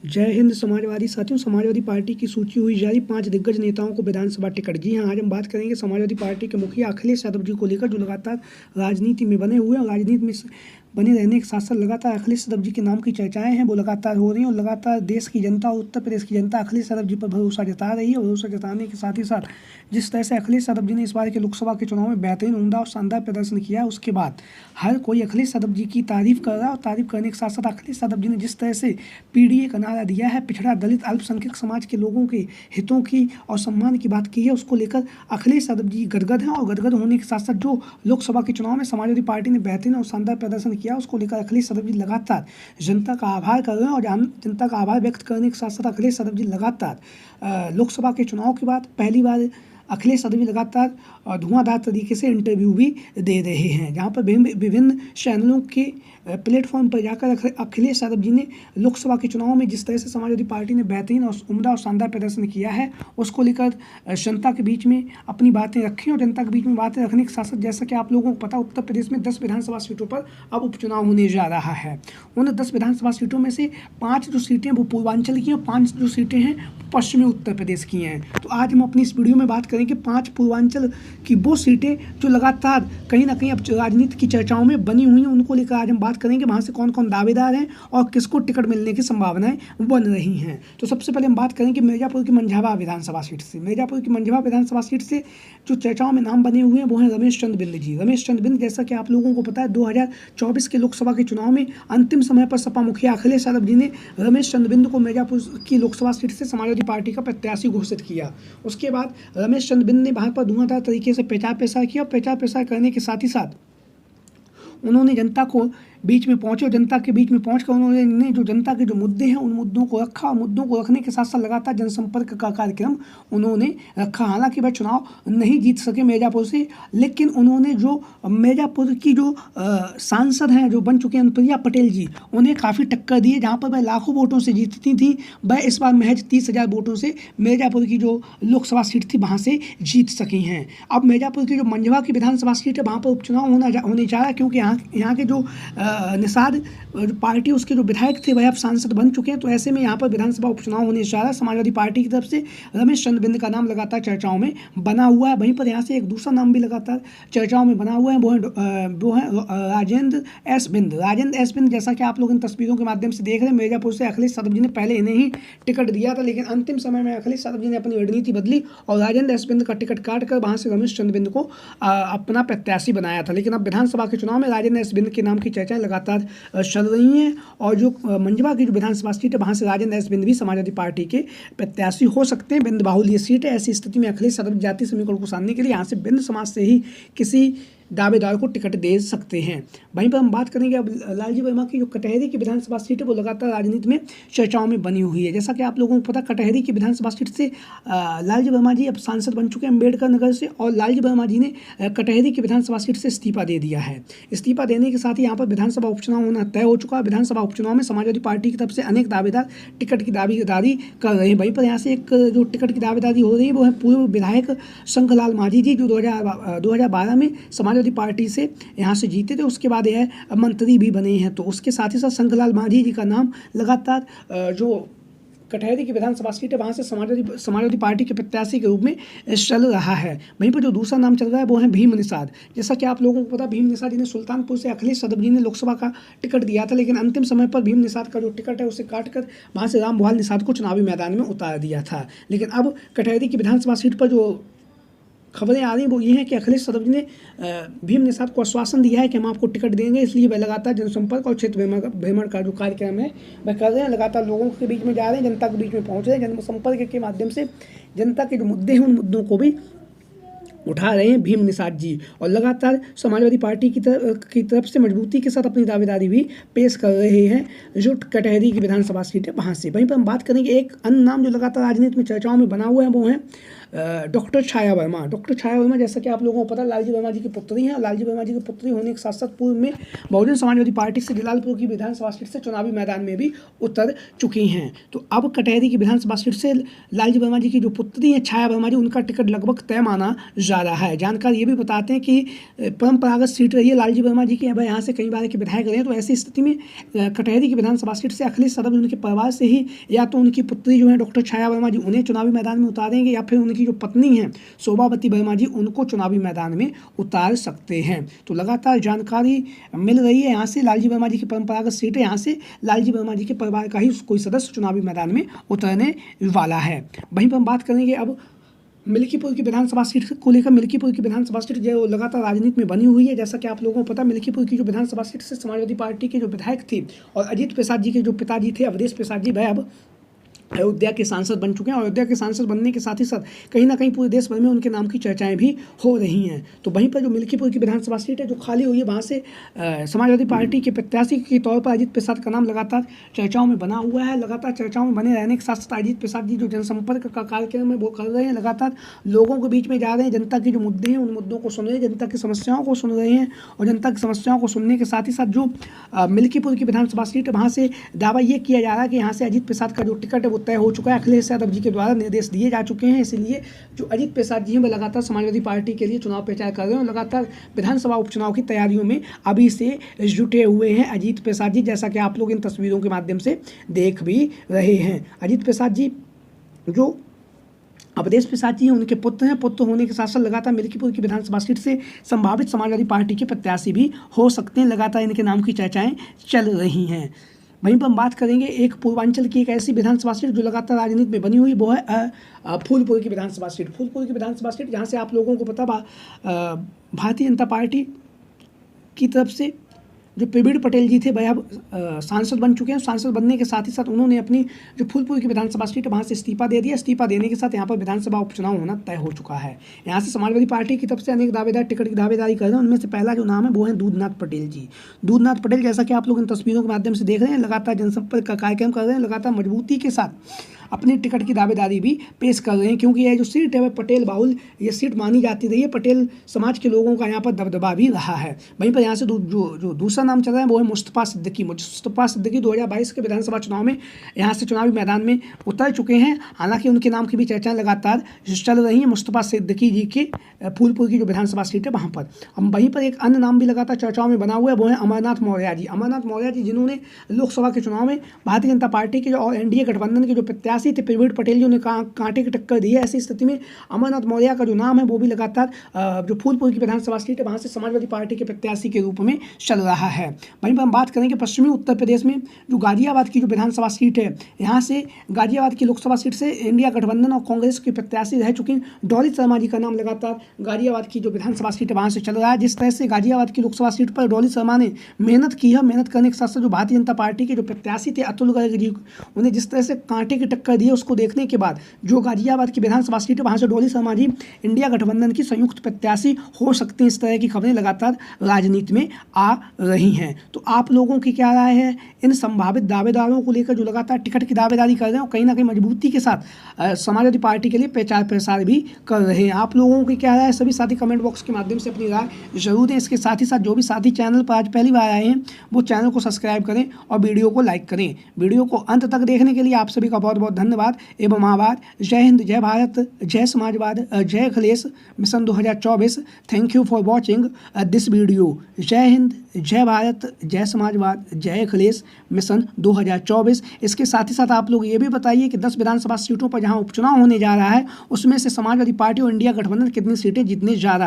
जय हिंद समाजवादी साथियों। समाजवादी पार्टी की सूची हुई जारी 5 दिग्गज नेताओं को विधानसभा टिकट। जी हाँ, आज हम बात करेंगे समाजवादी पार्टी के मुखिया अखिलेश यादव जी को लेकर, जो लगातार राजनीति में बने हुए हैं और राजनीति में बने रहने के साथ साथ लगातार अखिलेश यादव जी के नाम की चर्चाएं हैं वो लगातार हो रही हैं और लगातार देश की जनता और उत्तर प्रदेश की जनता अखिलेश यादव जी पर भरोसा जता रही है। और भरोसा जताने के साथ ही साथ जिस तरह से अखिलेश यादव जी ने इस बार के लोकसभा के चुनाव में बेहतरीन, उम्दा और शानदार प्रदर्शन किया, उसके बाद हर कोई अखिलेश यादव जी की तारीफ कर रहा है। और तारीफ करने के साथ साथ अखिलेश यादव जी ने जिस तरह से पीडीए का नारा दिया है, पिछड़ा, दलित, अल्पसंख्यक समाज के लोगों के हितों की और सम्मान की बात की है, उसको लेकर अखिलेश यादव जी गदगद हैं। और गदगद होने के साथ साथ जो लोकसभा के चुनाव में समाजवादी पार्टी ने बेहतरीन और शानदार प्रदर्शन किया, उसको लेकर अखिलेश यादव जी लगातार जनता का आभार कर रहे हैं। और जनता का आभार व्यक्त करने के साथ साथ अखिलेश यादव जी लगातार लोकसभा के चुनाव के बाद पहली बार अखिलेश यादव जी लगातार धुआंधार तरीके से इंटरव्यू भी दे रहे हैं, जहां पर विभिन्न चैनलों के प्लेटफॉर्म पर जाकर अखिलेश यादव जी ने लोकसभा के चुनाव में जिस तरह से समाजवादी पार्टी ने बेहतरीन और उम्दा और शानदार प्रदर्शन किया है, उसको लेकर जनता के बीच में अपनी बातें रखी। और जनता के बीच में बातें रखने के साथ साथ जैसा कि आप लोगों को पता, उत्तर प्रदेश में 10 विधानसभा सीटों पर अब उपचुनाव होने जा रहा है। उन 10 विधानसभा सीटों में से 5 जो सीटें वो पूर्वांचल की और 5 जो सीटें हैं पश्चिमी उत्तर प्रदेश की हैं। तो आज हम अपनी इस वीडियो में बात करेंगे 5 पूर्वांचल की वो सीटें जो लगातार कहीं ना कहीं अब राजनीति की चर्चाओं में बनी हुई हैं, उनको लेकर आज हम बात करेंगे वहाँ से कौन कौन दावेदार हैं और किसको टिकट मिलने की संभावनाएं बन रही हैं। तो सबसे पहले हम बात करेंगे मिर्जापुर की मंझावा विधानसभा सीट से। मिर्जापुर की मंझावा विधानसभा सीट से जो चर्चाओं में नाम बने हुए हैं वो हैं रमेश चंद्र बिंद जी। रमेश चंद्र बिंद, जैसा कि आप लोगों को पता है, 2024 के लोकसभा के चुनाव में अंतिम समय पर सपा मुखिया अखिलेश यादव जी ने रमेश चंद्र बिंद को मिर्जापुर की लोकसभा सीट से समाजवादी पार्टी का प्रत्याशी घोषित किया। उसके बाद रमेश चंद्र बिंद ने वहाँ पर धुआंधार तरीके से प्रचार प्रसार किया और प्रचार प्रसार करने के साथ ही साथ उन्होंने जनता को बीच में पहुंचे और जनता के बीच में पहुंचकर उन्होंने जो जनता के जो मुद्दे हैं उन मुद्दों को रखा और मुद्दों को रखने के साथ साथ लगातार जनसंपर्क का कार्यक्रम उन्होंने रखा। हालांकि वह चुनाव नहीं जीत सके मिर्जापुर से, लेकिन उन्होंने जो मिर्जापुर की जो सांसद हैं जो बन चुके हैं अनुप्रिया पटेल जी, उन्हें काफ़ी टक्कर दी है। जहाँ पर वह लाखों वोटों से जीतती थी, वह इस बार महज 30,000 वोटों से मिर्जापुर की जो लोकसभा सीट थी वहाँ से जीत सकी हैं। अब मिर्जापुर की जो मंझवा की विधानसभा सीट है वहाँ पर उपचुनाव होने जा रहा है, क्योंकि यहाँ के जो निषाद पार्टी उसके जो विधायक थे वह अब सांसद बन चुके हैं। तो ऐसे में यहाँ पर विधानसभा उपचुनाव होने जा रहा है। समाजवादी पार्टी की तरफ से रमेश चंद्र बिंद का नाम लगातार चर्चाओं में बना हुआ है। वहीं पर यहाँ से एक दूसरा नाम भी लगातार चर्चाओं में बना हुआ है, वो है राजेंद्र एस बिंद। राजेंद्र एस बिंद, जैसा कि आप लोग इन तस्वीरों के माध्यम से देख रहे हैं, मिर्जापुर से अखिलेश यादव जी ने पहले इन्हें ही टिकट दिया था, लेकिन अंतिम समय में अखिलेश यादव जी ने अपनी रणनीति बदली और राजेंद्र एस बिंद का टिकट काट कर वहाँ से रमेश चंद्र बिंद को अपना प्रत्याशी बनाया था। लेकिन अब विधानसभा के चुनाव में राजेंद्र एस बिंद के नाम की चर्चाएं लगातार चल रही हैं और जो मंझवा की जो विधानसभा सीट है वहाँ से राजेंद्र एस बिंद भी समाजवादी पार्टी के प्रत्याशी हो सकते हैं। बिंद बाहुल्य सीट है। ऐसी स्थिति में अखिलेश यादव जातीय समीकरण को साधने के लिए यहाँ से बिंद समाज से ही किसी दावेदार को टिकट दे सकते हैं। वहीं पर हम बात करेंगे अब लालजी वर्मा की जो कटहरी की विधानसभा सीट है वो लगातार राजनीति में चर्चाओं में बनी हुई है। जैसा कि आप लोगों को पता, कटहरी की विधानसभा सीट से लालजी वर्मा जी अब सांसद बन चुके हैं अम्बेडकर नगर से, और लालजी वर्मा जी ने कटहरी की विधानसभा सीट से इस्तीफा दे दिया है। इस्तीफा देने के साथ ही यहाँ पर विधानसभा उपचुनाव होना तय हो चुका है। विधानसभा उपचुनाव में समाजवादी पार्टी की तरफ से अनेक दावेदार टिकट की दावेदारी कर रहे हैं। वहीं पर यहाँ से एक जो टिकट की दावेदारी हो रही है वो है पूर्व विधायक शंखलाल माझी जी, जो 2012 में समाजवादी पार्टी से यहाँ से जीते थे। उसके बाद यह मंत्री भी बने हैं। तो उसके साथ ही साथ शंखलाल माझी जी का नाम लगातार जो कटहरी की विधानसभा सीट है वहाँ से समाजवादी पार्टी के प्रत्याशी के रूप में चल रहा है। वहीं पर जो दूसरा नाम चल रहा है वो है भीम निषाद। जैसा कि आप लोगों को पता, भीम निषाद जी ने सुल्तानपुर से अखिलेश यादव जी ने लोकसभा का टिकट दिया था, लेकिन अंतिम समय पर भीम निषाद का जो टिकट है उसे काटकर वहाँ से रामभुआल निषाद को चुनावी मैदान में उतार दिया था। लेकिन अब कटहरी की विधानसभा सीट पर जो खबरें आ रही हैं वो ये हैं कि अखिलेश यादव जी ने भीम निषाद को आश्वासन दिया है कि हम आपको टिकट देंगे, इसलिए वह लगातार जनसंपर्क और क्षेत्र भ्रमण का जो कार्यक्रम है वह कर रहे हैं। लगातार लोगों के बीच में जा रहे हैं, जनता के बीच में पहुंच रहे हैं, जनसंपर्क के माध्यम से जनता के जो मुद्दे हैं उन मुद्दों को भी उठा रहे हैं भीम निषाद जी। और लगातार समाजवादी पार्टी की तरफ से मजबूती के साथ अपनी दावेदारी भी पेश कर रहे हैं जो कटहरी की विधानसभा सीट है वहाँ से। वहीं पर हम बात करेंगे एक अन्य नाम जो लगातार राजनीति में चर्चाओं में बना हुआ है वो है डॉक्टर छाया वर्मा। डॉक्टर छाया वर्मा जैसा कि आप लोगों को पता है लालजी वर्मा जी की पुत्री हैं। लालजी वर्मा जी की पुत्री होने के साथ साथ पूर्व में बहुजन समाजवादी पार्टी से जलालपुर की विधानसभा सीट से चुनावी मैदान में भी उतर चुकी हैं। तो अब कटहरी की विधानसभा सीट से लालजी वर्मा जी की जो पुत्री हैं छाया वर्मा जी, उनका टिकट लगभग तय माना जा रहा है। जानकार ये भी बताते हैं कि परंपरागत सीट रही है लालजी वर्मा जी की, अब यहाँ से कई बार के विधायक रहे हैं। तो ऐसी स्थिति में कटहरी की विधानसभा सीट से अखिलेश यादव उनके परिवार से ही या तो उनकी पुत्री जो है डॉक्टर छाया वर्मा जी उन्हें चुनावी मैदान में उतारेंगे, या फिर उनकी जो पत्नी है शोभावती वर्मा जी उनको चुनावी मैदान में उतार सकते हैं। तो लगातार जानकारी मिल रही है यहाँ से लालजी वर्मा जी की परंपरागत सीट है, यहाँ से लालजी वर्मा जी के परिवार का ही कोई सदस्य चुनावी मैदान में उतरने वाला है। वहीं पर हम बात करेंगे अब मिल्कीपुर की विधानसभा सीट को लेकर। मिल्कीपुर की विधानसभा सीट जो लगातार राजनीति में बनी हुई है, जैसा कि आप लोगों को पता है मिल्कीपुर की जो विधानसभा सीट से समाजवादी पार्टी के जो विधायक थे और अजीत प्रसाद जी के जो पिताजी थे अवधेश प्रसाद जी, वह अब अयोध्या के सांसद बन चुके हैं। और अयोध्या के सांसद बनने के साथ ही साथ कहीं ना कहीं पूरे देश भर में उनके नाम की चर्चाएं भी हो रही हैं। तो वहीं पर जो मिल्कीपुर की विधानसभा सीट है जो खाली हुई है, वहाँ से समाजवादी पार्टी के प्रत्याशी के तौर पर अजीत प्रसाद का नाम लगातार चर्चाओं में बना हुआ है। लगातार चर्चाओं में बने रहने के साथ साथ अजीत प्रसाद जी जो जनसंपर्क का कार्यक्रम है वो कर रहे हैं, लगातार लोगों के बीच में जा रहे हैं, जनता के जो मुद्दे हैं उन मुद्दों को सुन रहे हैं, जनता की समस्याओं को सुन रहे हैं। और जनता की समस्याओं को सुनने के साथ ही साथ जो मिल्कीपुर की विधानसभा सीट है वहाँ से दावा ये किया जा रहा है कि यहाँ से अजीत प्रसाद का जो टिकट है वो तय हो चुका है। अखिलेश यादव जी के द्वारा निर्देश दिए जा चुके हैं, इसलिए जो अजीत प्रसाद जी हैं वो लगातार समाजवादी पार्टी के लिए चुनाव प्रचार कर रहे हैं और लगातार विधानसभा उपचुनाव की तैयारियों में अभी से जुटे हुए हैं अजीत प्रसाद जी, जैसा कि आप लोग इन तस्वीरों के माध्यम से देख भी रहे हैं। अजीत प्रसाद जी जो अवधेश प्रसाद जी हैं उनके पुत्र हैं, पुत्र होने के साथ साथ लगातार मिल्कीपुर की विधानसभा सीट से संभावित समाजवादी पार्टी के प्रत्याशी भी हो सकते हैं। लगातार इनके नाम की चर्चाएं चल रही हैं। वहीं पर हम बात करेंगे एक पूर्वांचल की एक ऐसी विधानसभा सीट जो लगातार राजनीति में बनी हुई, वो है फूलपुर की विधानसभा सीट। फूलपुर की विधानसभा सीट जहाँ से आप लोगों को पता भारतीय जनता पार्टी की तरफ से जो प्रवीण पटेल जी थे वह अब सांसद बन चुके हैं। सांसद बनने के साथ ही साथ उन्होंने अपनी जो फूलपुर की विधानसभा सीट है वहाँ से इस्तीफा दे दिया। इस्तीफा देने के साथ यहाँ पर विधानसभा उपचुनाव होना तय हो चुका है। यहाँ से समाजवादी पार्टी की तरफ से अनेक दावेदार टिकट की दावेदारी कर रहे हैं। उनमें से पहला जो नाम है वो है दूधनाथ पटेल जी। दूधनाथ पटेल जैसा कि आप लोग इन तस्वीरों के माध्यम से देख रहे हैं, लगातार जनसंपर्क का कार्यक्रम कर रहे हैं, लगातार मजबूती के साथ अपनी टिकट की दावेदारी भी पेश कर रहे हैं, क्योंकि यह जो सीट है वह पटेल बाहुल ये सीट मानी जाती रही है। पटेल समाज के लोगों का यहाँ पर दबदबा भी रहा है। वहीं पर यहाँ से जो दूसरा नाम चल रहा है वो है मुस्तफ़ा सिद्दीकी। मुस्तफ़ा सिद्दीकी 2022 के विधानसभा चुनाव में यहाँ से चुनावी मैदान में उतर चुके हैं। हालांकि उनके नाम की भी चर्चाएं लगातार चल रही हैं। मुस्तफ़ा सिद्दीकी जी के फूलपुर की जो विधानसभा सीट है वहाँ पर। अब वहीं पर एक अन्य नाम भी लगातार चर्चाओं में बना हुआ है, वो है अमरनाथ मौर्य जी। अमरनाथ मौर्य जी जिन्होंने लोकसभा के चुनाव में भारतीय जनता पार्टी के और एनडीए गठबंधन के जो प्रत्याशी थे प्रवीण पटेल जी, उन्हें कांटे की टक्कर दी है। ऐसी स्थिति में अमरनाथ मौर्य का जो नाम है वो भी लगातार जो फूलपुर की विधानसभा सीट है वहाँ से समाजवादी पार्टी के प्रत्याशी के रूप में चल रहा है। वहीं पर हम बात करेंगे पश्चिमी उत्तर प्रदेश में जो गाजियाबाद की जो विधानसभा सीट है, यहाँ से गाजियाबाद की लोकसभा सीट से इंडिया गठबंधन और कांग्रेस के प्रत्याशी रह चुकी डॉली शर्मा जी का नाम लगातार गाजियाबाद की जो विधानसभा सीट है वहाँ से चल रहा है। जिस तरह से गाजियाबाद की लोकसभा सीट पर डॉली शर्मा ने मेहनत की है, मेहनत करने के साथ साथ जो भारतीय जनता पार्टी के जो प्रत्याशी थे अतुल गर्ग जी, उन्हें जिस तरह से कांटे की टक्कर दी है, उसको देखने के बाद जो गाजियाबाद की विधानसभा सीट है वहाँ से डॉली शर्मा जी इंडिया गठबंधन की संयुक्त प्रत्याशी हो सकते हैं। इस तरह की खबरें लगातार राजनीति में आ रही हैं। तो आप लोगों की क्या राय है इन संभावित दावेदारों को लेकर जो लगातार टिकट की दावेदारी कर रहे हैं और कहीं ना कहीं मजबूती के साथ समाजवादी पार्टी के लिए प्रचार प्रसार भी कर रहे हैं? आप लोगों की क्या राय है? सभी साथी कमेंट बॉक्स के माध्यम से अपनी राय जरूर दें। इसके साथ ही साथ जो भी साथी चैनल पर आज पहली बार आए हैं वो चैनल को सब्सक्राइब करें और वीडियो को लाइक करें। वीडियो को अंत तक देखने के लिए आप सभी का बहुत बहुत धन्यवाद एवं आभार। जय हिंद, जय भारत, जय समाजवाद, जय Akhilesh mission 2024। Thank you for watching this video. जय हिंद, जय भारत, जय समाजवाद, जय अखिलेश मिशन 2024। इसके साथ ही साथ आप लोग ये भी बताइए कि 10 विधानसभा सीटों पर जहां उपचुनाव होने जा रहा है उसमें से समाजवादी पार्टी और इंडिया गठबंधन कितनी सीटें जीतने जा रहा है।